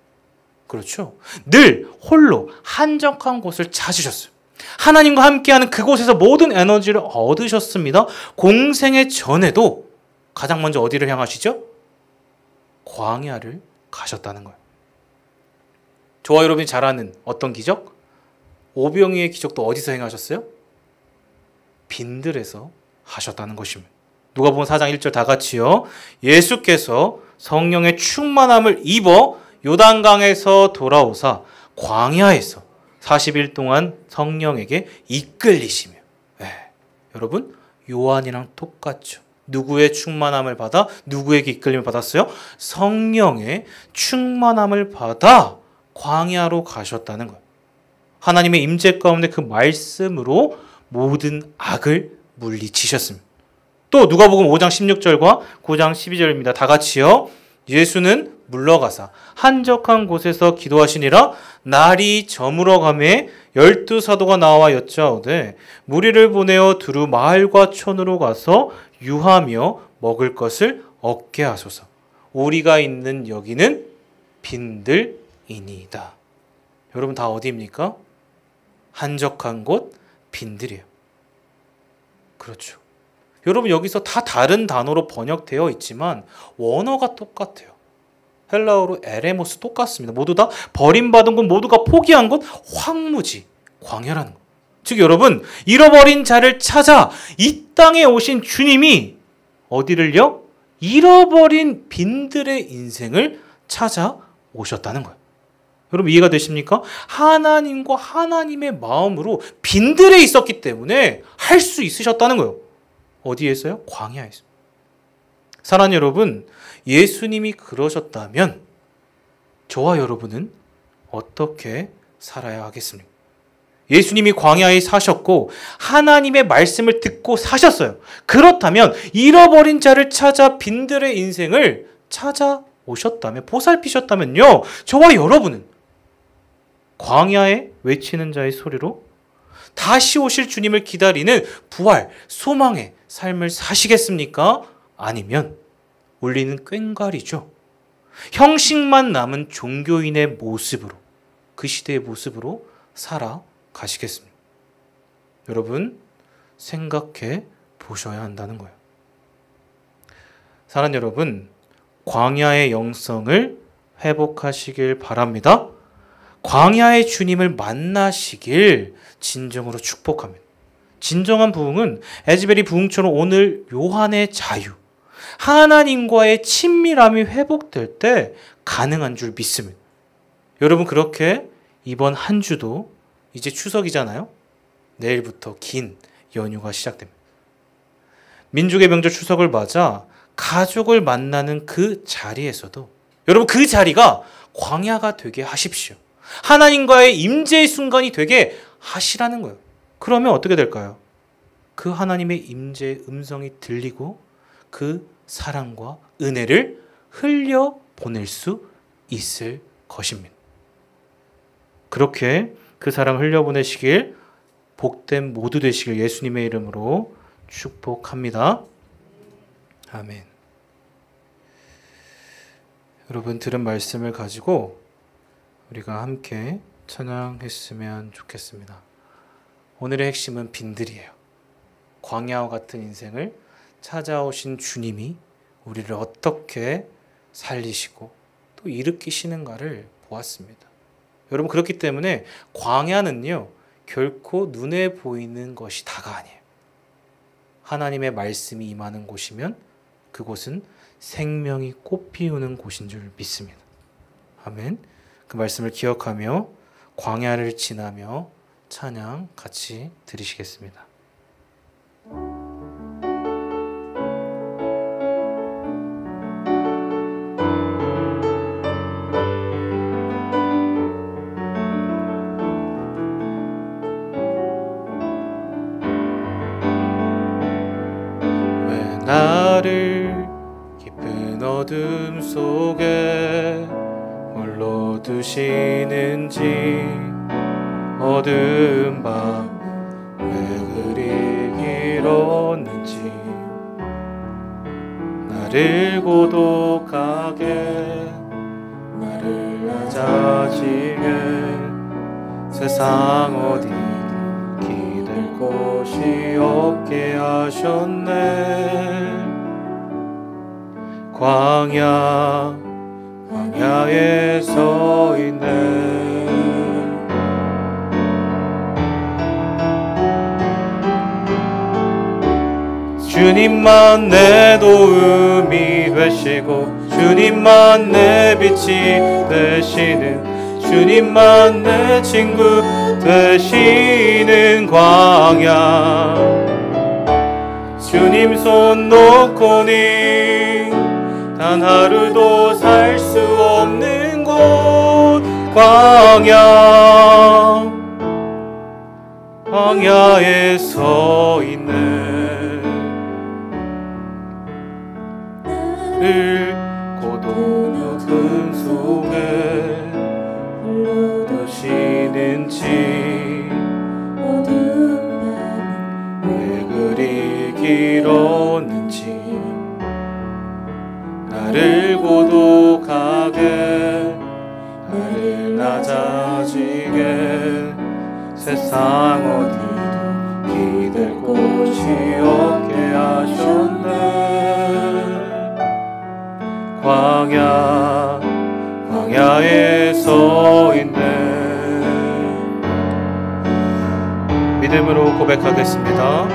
그렇죠? 늘 홀로 한적한 곳을 찾으셨어요. 하나님과 함께하는 그곳에서 모든 에너지를 얻으셨습니다. 공생의 전에도 가장 먼저 어디를 향하시죠? 광야를 가셨다는 거예요. 저와 여러분이 잘 아는 어떤 기적? 오병이의 기적도 어디서 행하셨어요? 빈들에서 하셨다는 것입니다. 누가복음 4장 1절 다 같이요. 예수께서 성령의 충만함을 입어 요단강에서 돌아오사 광야에서 40일 동안 성령에게 이끌리시며. 여러분, 요한이랑 똑같죠. 누구의 충만함을 받아 누구에게 이끌림을 받았어요? 성령의 충만함을 받아 광야로 가셨다는 거예요. 하나님의 임재 가운데 그 말씀으로 모든 악을 물리치셨습니다. 또 누가복음 5장 16절과 9장 12절입니다. 다 같이요. 예수는 물러가사 한적한 곳에서 기도하시니라. 날이 저물어 가매 12사도가 나와 여짜오되 무리를 보내어 두루 마을과 촌으로 가서 유하며 먹을 것을 얻게 하소서. 우리가 있는 여기는 빈들이니이다. 여러분 다 어디입니까? 한적한 곳, 빈들이에요. 그렇죠. 여러분 여기서 다 다른 단어로 번역되어 있지만 원어가 똑같아요. 헬라어로 에레모스 똑같습니다. 모두 다 버림받은 곳, 모두가 포기한 곳, 황무지, 광야라는 것. 즉 여러분, 잃어버린 자를 찾아 이 땅에 오신 주님이 어디를요? 잃어버린 빈들의 인생을 찾아 오셨다는 거예요. 여러분 이해가 되십니까? 하나님과 하나님의 마음으로 빈들에 있었기 때문에 할 수 있으셨다는 거예요. 어디에서요? 광야에서. 사랑하는 여러분, 예수님이 그러셨다면 저와 여러분은 어떻게 살아야 하겠습니까? 예수님이 광야에 사셨고 하나님의 말씀을 듣고 사셨어요. 그렇다면 잃어버린 자를 찾아 빈들의 인생을 찾아오셨다면, 보살피셨다면요, 저와 여러분은 광야에 외치는 자의 소리로 다시 오실 주님을 기다리는 부활, 소망의 삶을 사시겠습니까? 아니면 울리는 꽹과리죠. 형식만 남은 종교인의 모습으로, 그 시대의 모습으로 살아가시겠습니다. 여러분 생각해 보셔야 한다는 거예요. 사랑하는 여러분, 광야의 영성을 회복하시길 바랍니다. 광야의 주님을 만나시길 진정으로 축복합니다. 진정한 부흥은 에즈베리 부흥처럼 오늘 요한의 자유, 하나님과의 친밀함이 회복될 때 가능한 줄 믿습니다. 여러분 그렇게 이번 한 주도 이제 추석이잖아요. 내일부터 긴 연휴가 시작됩니다. 민족의 명절 추석을 맞아 가족을 만나는 그 자리에서도 여러분 그 자리가 광야가 되게 하십시오. 하나님과의 임재의 순간이 되게 하시라는 거예요. 그러면 어떻게 될까요? 그 하나님의 임재의 음성이 들리고 그 사랑과 은혜를 흘려보낼 수 있을 것입니다. 그렇게 그 사랑 흘려보내시길, 복된 모두 되시길 예수님의 이름으로 축복합니다. 아멘. 여러분 들은 말씀을 가지고 우리가 함께 찬양했으면 좋겠습니다. 오늘의 핵심은 빈들이에요. 광야와 같은 인생을 찾아오신 주님이 우리를 어떻게 살리시고 또 일으키시는가를 보았습니다. 여러분, 그렇기 때문에 광야는요, 결코 눈에 보이는 것이 다가 아니에요. 하나님의 말씀이 임하는 곳이면 그곳은 생명이 꽃피우는 곳인 줄 믿습니다. 아멘. 그 말씀을 기억하며 광야를 지나며 찬양 같이 드리시겠습니다. 왜 나를 깊은 어둠 속에 홀로 두시는지, 어두운 밤 왜 그리 길었는지, 나를 고독하게 나를 낮아지게 세상 어디도 기댈 곳이 없게 하셨네. 광야에 서 있네. 주님만 내 도움이 되시고 주님만 내 빛이 되시는, 주님만 내 친구 되시는 광야. 주님 손 놓고는 단 하루도 살 수 없는 곳, 광야에 서 있네. 늘 고독 어둠 속에 홀로 두시는지, 어두운 밤 왜 그리 길었는지, 나를 고독하게 나를 낮아지게 세상 어디도 기댈 곳이 없게 하셨네. 광야에 서 있네. 믿음으로 고백하겠습니다.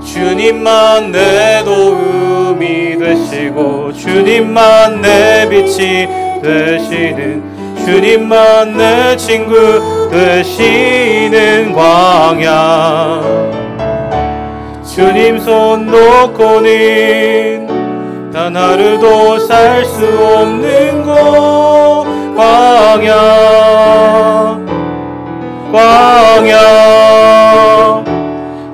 주님만 내 도움이 되시고 주님만 내 빛이 되시는, 주님만 내 친구 되시는 광야. 주님 손 놓고는 단 하루도 살 수 없는 곳, 광야.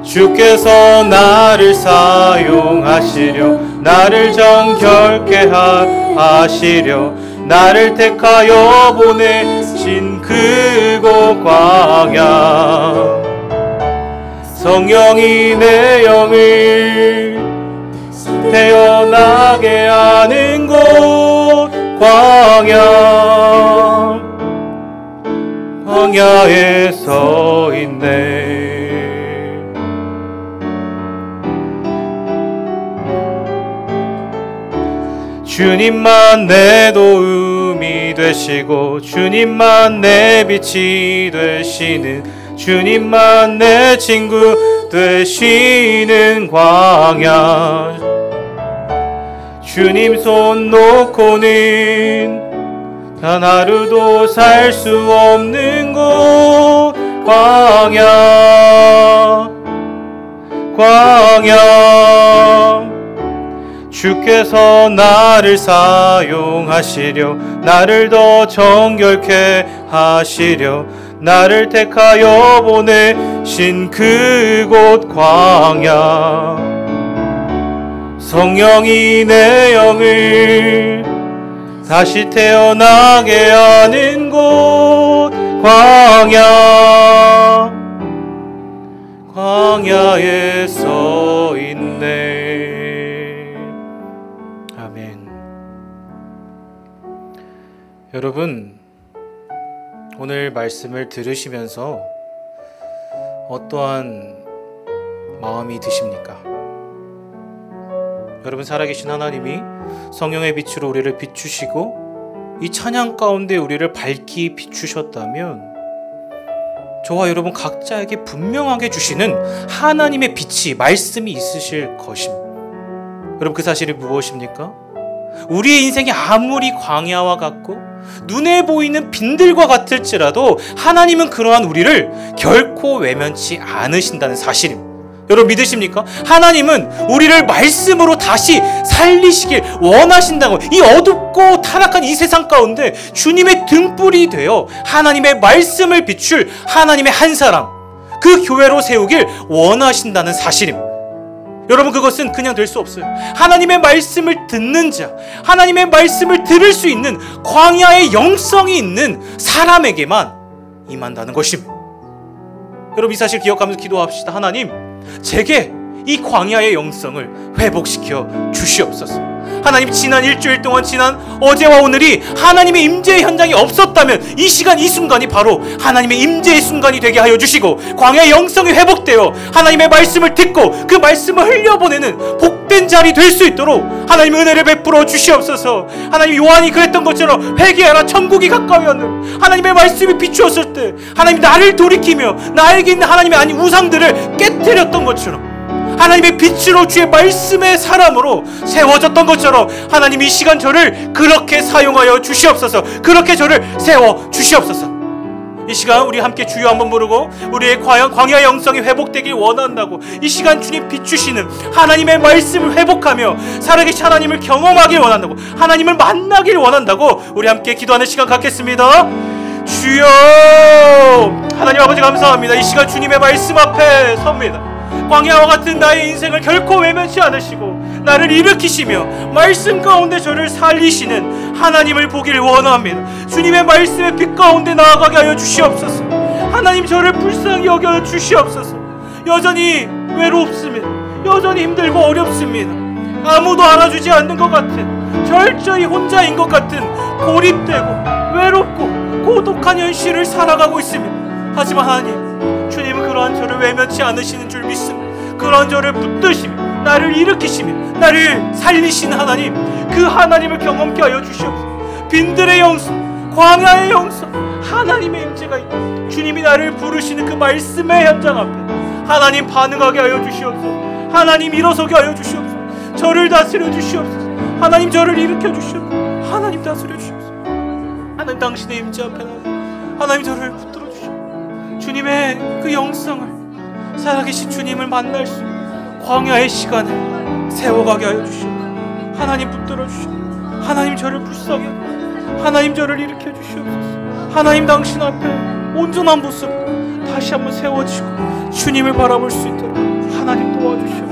주께서 나를 사용하시려, 나를 정결케 하시려, 나를 택하여 보내신 그곳 광야. 성령이 내 영을 태어나게 하는 곳, 광야에 서 있네. 주님만 내 도움이 되시고 주님만 내 빛이 되시는, 주님만 내 친구 되시는 광야. 주님 손 놓고는 단 하루도 살 수 없는 곳, 광야. 주께서 나를 사용하시려, 나를 더 정결케 하시려, 나를 택하여 보내신 그곳 광야. 성령이 내 영을 다시 태어나게 하는 곳, 광야에 서 있네. 아멘. 여러분, 오늘 말씀을 들으시면서 어떠한 마음이 드십니까? 여러분, 살아계신 하나님이 성령의 빛으로 우리를 비추시고 이 찬양 가운데 우리를 밝히 비추셨다면 저와 여러분 각자에게 분명하게 주시는 하나님의 빛이, 말씀이 있으실 것입니다. 여러분, 그 사실이 무엇입니까? 우리의 인생이 아무리 광야와 같고 눈에 보이는 빈들과 같을지라도 하나님은 그러한 우리를 결코 외면치 않으신다는 사실입니다. 여러분, 믿으십니까? 하나님은 우리를 말씀으로 다시 살리시길 원하신다고, 이 어둡고 타락한 이 세상 가운데 주님의 등불이 되어 하나님의 말씀을 비출 하나님의 한 사람, 그 교회로 세우길 원하신다는 사실입니다. 여러분, 그것은 그냥 될 수 없어요. 하나님의 말씀을 듣는 자, 하나님의 말씀을 들을 수 있는 광야의 영성이 있는 사람에게만 임한다는 것입니다. 여러분, 이 사실 기억하면서 기도합시다. 하나님, 제게 이 광야의 영성을 회복시켜 주시옵소서. 하나님, 지난 일주일 동안 지난 어제와 오늘이 하나님의 임재의 현장이 없었다면 이 시간 이 순간이 바로 하나님의 임재의 순간이 되게 하여 주시고 광야의 영성이 회복되어 하나님의 말씀을 듣고 그 말씀을 흘려보내는 복된 자리 될 수 있도록 하나님 은혜를 베풀어 주시옵소서. 하나님, 요한이 그랬던 것처럼 회개하라, 천국이 가까이 왔느니, 하나님의 말씀이 비추었을 때 하나님 나를 돌이키며 나에게 있는 하나님의 아닌 우상들을 깨뜨렸던 것처럼 하나님의 빛으로 주의 말씀의 사람으로 세워졌던 것처럼 하나님, 이 시간 저를 그렇게 사용하여 주시옵소서. 그렇게 저를 세워 주시옵소서. 이 시간 우리 함께 주여 한번 부르고 우리의 광야의 영성이 회복되길 원한다고, 이 시간 주님 비추시는 하나님의 말씀을 회복하며 살아계신 하나님을 경험하길 원한다고, 하나님을 만나길 원한다고 우리 함께 기도하는 시간 갖겠습니다. 주여, 하나님 아버지 감사합니다. 이 시간 주님의 말씀 앞에 섭니다. 광야와 같은 나의 인생을 결코 외면치 않으시고 나를 일으키시며 말씀 가운데 저를 살리시는 하나님을 보기를 원합니다. 주님의 말씀의 빛 가운데 나아가게 하여 주시옵소서. 하나님, 저를 불쌍히 여겨 주시옵소서. 여전히 외롭습니다. 여전히 힘들고 어렵습니다. 아무도 알아주지 않는 것 같은, 철저히 혼자인 것 같은 고립되고 외롭고 고독한 현실을 살아가고 있습니다. 하지만 하나님, 주님은 그러한 저를 외면치 않으시는 줄 믿습니다. 그러한 저를 붙드시며 나를 일으키시며 나를 살리시는 하나님, 그 하나님을 경험케 하여 주시옵소서. 빈들의 영성, 광야의 영성, 하나님의 임재가 있고 주님이 나를 부르시는 그 말씀의 현장 앞에 하나님 반응하게 하여 주시옵소서. 하나님, 일어서게 하여 주시옵소서. 저를 다스려 주시옵소서. 하나님, 저를 일으켜 주시옵소서. 하나님, 다스려 주시옵소서. 하나님, 당신의 임재 앞에 하나님, 저를 붙들어 주시옵소서. 주님의 그 영성을, 살아계신 주님을 만날 수 있는 광야의 시간을 세워가게 하여 주시옵소서. 하나님, 붙들어 주시옵소서. 하나님, 저를 불쌍히 하고 하나님, 저를 일으켜 주시옵소서. 하나님, 당신 앞에 온전한 모습으로 다시 한번 세워지고 주님을 바라볼 수 있도록 하나님 도와주시옵소서.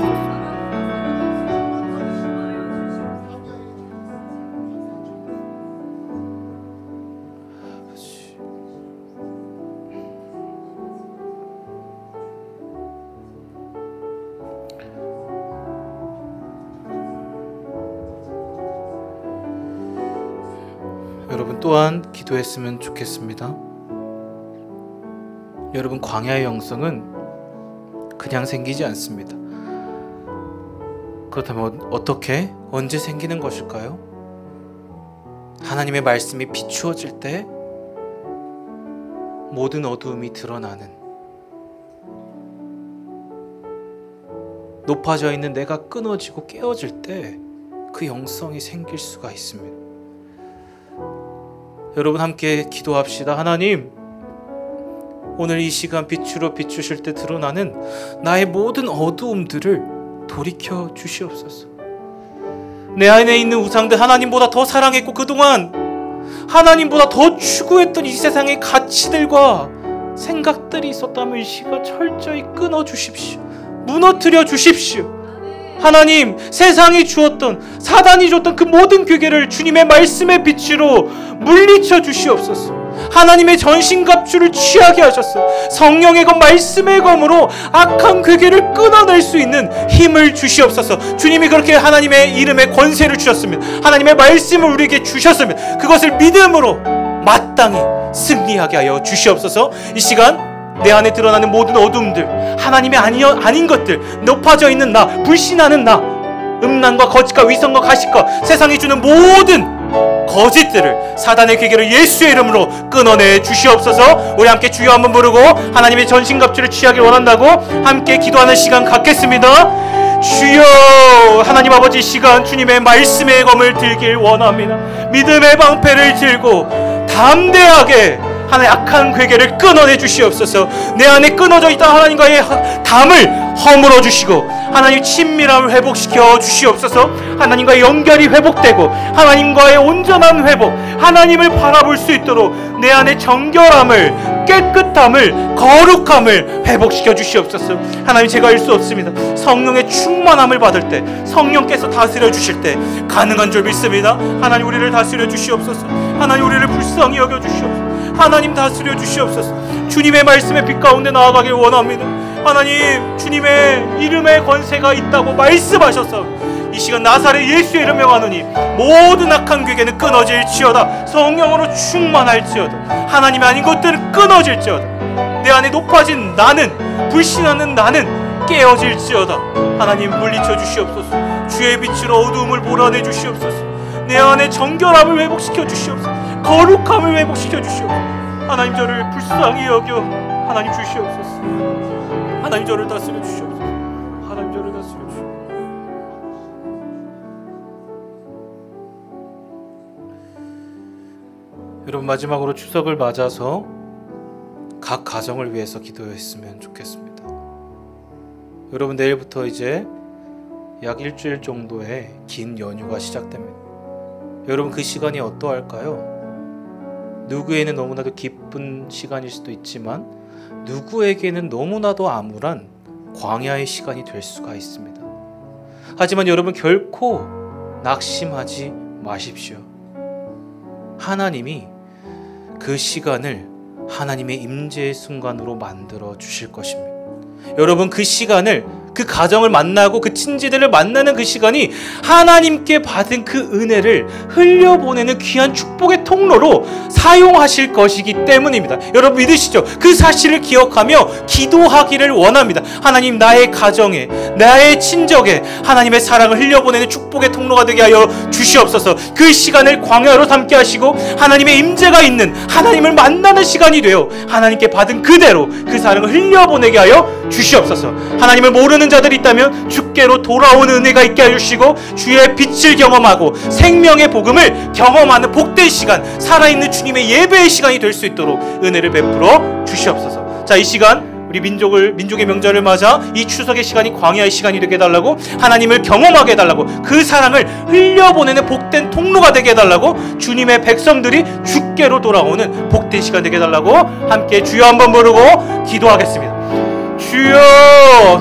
여러분 또한 기도했으면 좋겠습니다. 여러분, 광야의 영성은 그냥 생기지 않습니다. 그렇다면 어떻게, 언제 생기는 것일까요? 하나님의 말씀이 비추어질 때 모든 어두움이 드러나는, 높아져 있는 내가 끊어지고 깨어질 때 그 영성이 생길 수가 있습니다. 여러분, 함께 기도합시다. 하나님, 오늘 이 시간 빛으로 비추실 때 드러나는 나의 모든 어두움들을 돌이켜 주시옵소서. 내 안에 있는 우상들, 하나님보다 더 사랑했고 그동안 하나님보다 더 추구했던 이 세상의 가치들과 생각들이 있었다면 이 시간 철저히 끊어 주십시오. 무너뜨려 주십시오. 하나님, 세상이 주었던, 사단이 줬던 그 모든 괴계를 주님의 말씀의 빛으로 물리쳐 주시옵소서. 하나님의 전신갑주를 취하게 하셔서 성령의 검, 말씀의 검으로 악한 괴계를 끊어낼 수 있는 힘을 주시옵소서. 주님이 그렇게 하나님의 이름에 권세를 주셨으면, 하나님의 말씀을 우리에게 주셨으면 그것을 믿음으로 마땅히 승리하게 하여 주시옵소서. 이 시간 내 안에 드러나는 모든 어둠들, 하나님이 아닌 것들, 높아져 있는 나, 불신하는 나, 음란과 거짓과 위선과 가식과 세상이 주는 모든 거짓들을, 사단의 괴계를 예수의 이름으로 끊어내 주시옵소서. 우리 함께 주여 한번 부르고 하나님의 전신갑주를 취하길 원한다고 함께 기도하는 시간 갖겠습니다. 주여, 하나님 아버지, 이 시간 주님의 말씀의 검을 들길 원합니다. 믿음의 방패를 들고 담대하게 하나의 악한 괴계를 끊어내 주시옵소서. 내 안에 끊어져 있던 하나님과의 담을 허물어 주시고 하나님 친밀함을 회복시켜 주시옵소서. 하나님과의 연결이 회복되고 하나님과의 온전한 회복, 하나님을 바라볼 수 있도록 내 안에 정결함을, 깨끗함을, 거룩함을 회복시켜 주시옵소서. 하나님, 제가 알 수 없습니다. 성령의 충만함을 받을 때, 성령께서 다스려 주실 때 가능한 줄 믿습니다. 하나님, 우리를 다스려 주시옵소서. 하나님, 우리를 불쌍히 여겨 주시옵소서. 하나님, 다스려 주시옵소서. 주님의 말씀의 빛 가운데 나아가길 원합니다. 하나님, 주님의 이름에 권세가 있다고 말씀하셔서 이 시간 나사렛 예수의 이름 명하노니 모든 악한 괴계는 끊어질지어다. 성령으로 충만할지어다. 하나님이 아닌 것들은 끊어질지어다. 내 안에 높아진 나는, 불신하는 나는 깨어질지어다. 하나님, 물리쳐 주시옵소서. 주의 빛으로 어두움을 몰아내 주시옵소서. 내 안에 정결함을 회복시켜 주시옵소서. 거룩함을 회복시켜 주시옵소서. 하나님, 저를 불쌍히 여겨 하나님 주시옵소서. 하나님, 저를 다스려 주시옵소서. 하나님, 저를 다스려 주시옵소서. 여러분, 마지막으로 추석을 맞아서 각 가정을 위해서 기도했으면 좋겠습니다. 여러분, 내일부터 이제 약 일주일 정도의 긴 연휴가 시작됩니다. 여러분, 그 시간이 어떠할까요? 누구에게는 너무나도 기쁜 시간일 수도 있지만 누구에게는 너무나도 암울한 광야의 시간이 될 수가 있습니다. 하지만 여러분, 결코 낙심하지 마십시오. 하나님이 그 시간을 하나님의 임재의 순간으로 만들어 주실 것입니다. 여러분, 그 시간을, 그 가정을 만나고 그 친지들을 만나는 그 시간이 하나님께 받은 그 은혜를 흘려보내는 귀한 축복의 통로로 사용하실 것이기 때문입니다. 여러분, 믿으시죠? 그 사실을 기억하며 기도하기를 원합니다. 하나님, 나의 가정에, 나의 친족에 하나님의 사랑을 흘려보내는 축복의 통로가 되게 하여 주시옵소서. 그 시간을 광야로 삼게 하시고 하나님의 임재가 있는, 하나님을 만나는 시간이 되어 하나님께 받은 그대로 그 사랑을 흘려보내게 하여 주시옵소서. 하나님을 모르는 자들이 있다면 주께로 돌아오는 은혜가 있게 해주시고 주의 빛을 경험하고 생명의 복음을 경험하는 복된 시간, 살아있는 주님의 예배의 시간이 될 수 있도록 은혜를 베풀어 주시옵소서. 자, 이 시간 우리 민족의 명절을 맞아 이 추석의 시간이 광야의 시간이 되게 해달라고, 하나님을 경험하게 해달라고, 그 사랑을 흘려보내는 복된 통로가 되게 해달라고, 주님의 백성들이 주께로 돌아오는 복된 시간 되게 해달라고 함께 주여 한번 부르고 기도하겠습니다. 주여,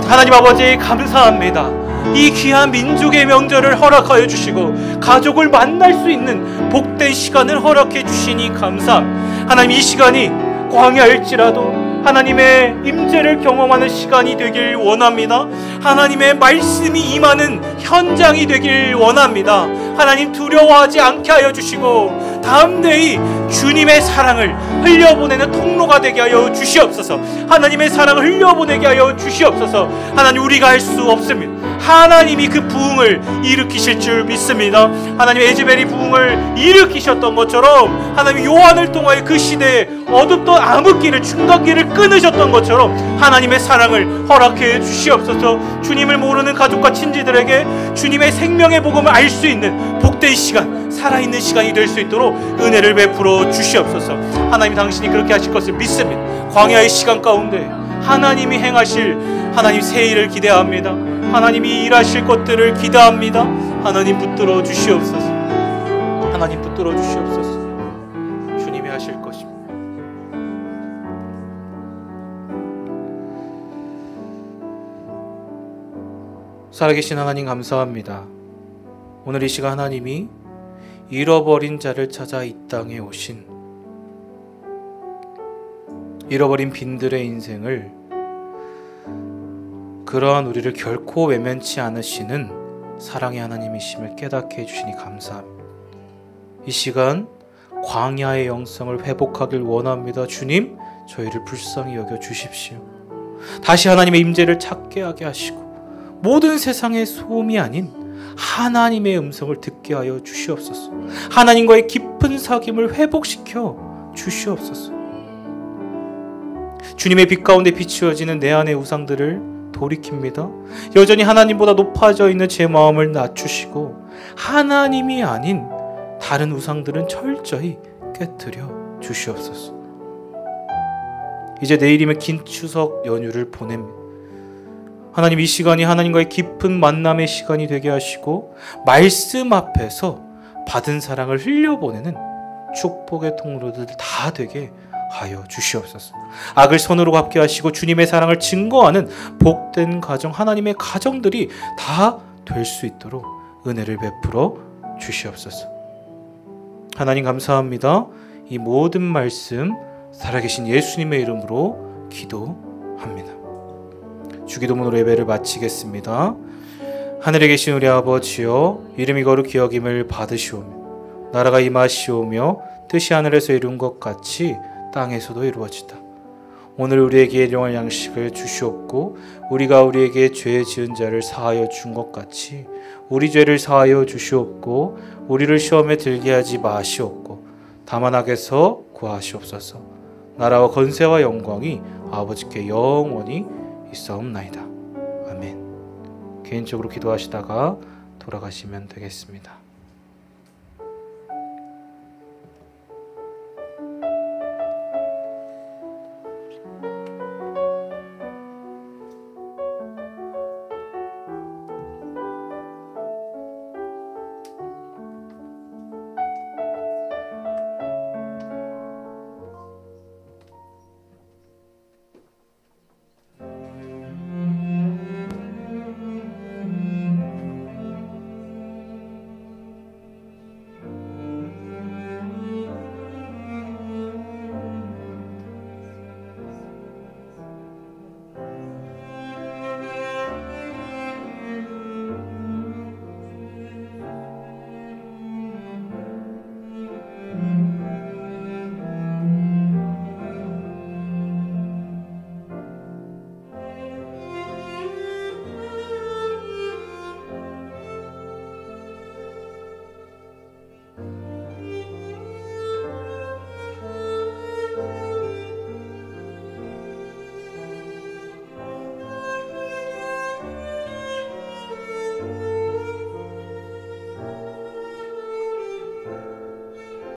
하나님 아버지, 감사합니다. 이 귀한 민족의 명절을 허락하여 주시고 가족을 만날 수 있는 복된 시간을 허락해 주시니 감사합니다. 하나님, 이 시간이 광야일지라도 하나님의 임재를 경험하는 시간이 되길 원합니다. 하나님의 말씀이 임하는 현장이 되길 원합니다. 하나님, 두려워하지 않게 하여 주시고 담대히 주님의 사랑을 흘려보내는 통로가 되게 하여 주시옵소서. 하나님의 사랑을 흘려보내게 하여 주시옵소서. 하나님, 우리가 할 수 없습니다. 하나님이 그 부흥을 일으키실 줄 믿습니다. 하나님, 에즈벨이 부흥을 일으키셨던 것처럼 하나님, 요한을 통하여 그 시대에 어둡던 암흑기를, 중간기를 끊으셨던 것처럼 하나님의 사랑을 허락해 주시옵소서. 주님을 모르는 가족과 친지들에게 주님의 생명의 복음을 알 수 있는 복된 시간, 살아있는 시간이 될 수 있도록 은혜를 베풀어 주시옵소서. 하나님, 당신이 그렇게 하실 것을 믿습니다. 광야의 시간 가운데 하나님이 행하실 하나님 새 일을 기대합니다. 하나님이 일하실 것들을 기대합니다. 하나님, 붙들어 주시옵소서. 하나님, 붙들어 주시옵소서. 주님이 하실 것입니다. 살아계신 하나님, 감사합니다. 오늘 이 시간 하나님이 잃어버린 자를 찾아 이 땅에 오신, 잃어버린 빈들의 인생을, 그러한 우리를 결코 외면치 않으시는 사랑의 하나님이심을 깨닫게 해주시니 감사합니다. 이 시간 광야의 영성을 회복하길 원합니다. 주님, 저희를 불쌍히 여겨 주십시오. 다시 하나님의 임재를 찾게 하게 하시고 모든 세상의 소음이 아닌 하나님의 음성을 듣게 하여 주시옵소서. 하나님과의 깊은 사귐을 회복시켜 주시옵소서. 주님의 빛 가운데 비추어지는 내 안의 우상들을 돌이킵니다. 여전히 하나님보다 높아져 있는 제 마음을 낮추시고 하나님이 아닌 다른 우상들은 철저히 깨뜨려 주시옵소서. 이제 내일이면 긴 추석 연휴를 보냅니다. 하나님, 이 시간이 하나님과의 깊은 만남의 시간이 되게 하시고 말씀 앞에서 받은 사랑을 흘려보내는 축복의 통로들 다 되게 하여 주시옵소서. 악을 손으로 갚게 하시고 주님의 사랑을 증거하는 복된 가정, 하나님의 가정들이 다 될 수 있도록 은혜를 베풀어 주시옵소서. 하나님 감사합니다. 이 모든 말씀 살아계신 예수님의 이름으로 기도합니다. 주기도문으로 예배를 마치겠습니다. 하늘에 계신 우리 아버지여, 이름이 거룩히 여김을 받으시오며 나라가 임하시오며 뜻이 하늘에서 이룬 것 같이 땅에서도 이루어지다. 오늘 우리에게 일용할 양식을 주시옵고 우리가 우리에게 죄 지은 자를 사하여 준 것 같이 우리 죄를 사하여 주시옵고 우리를 시험에 들게 하지 마시옵고 다만 악에서 구하시옵소서. 나라와 권세와 영광이 아버지께 영원히 있사옵나이다. 아멘. 개인적으로 기도하시다가 돌아가시면 되겠습니다.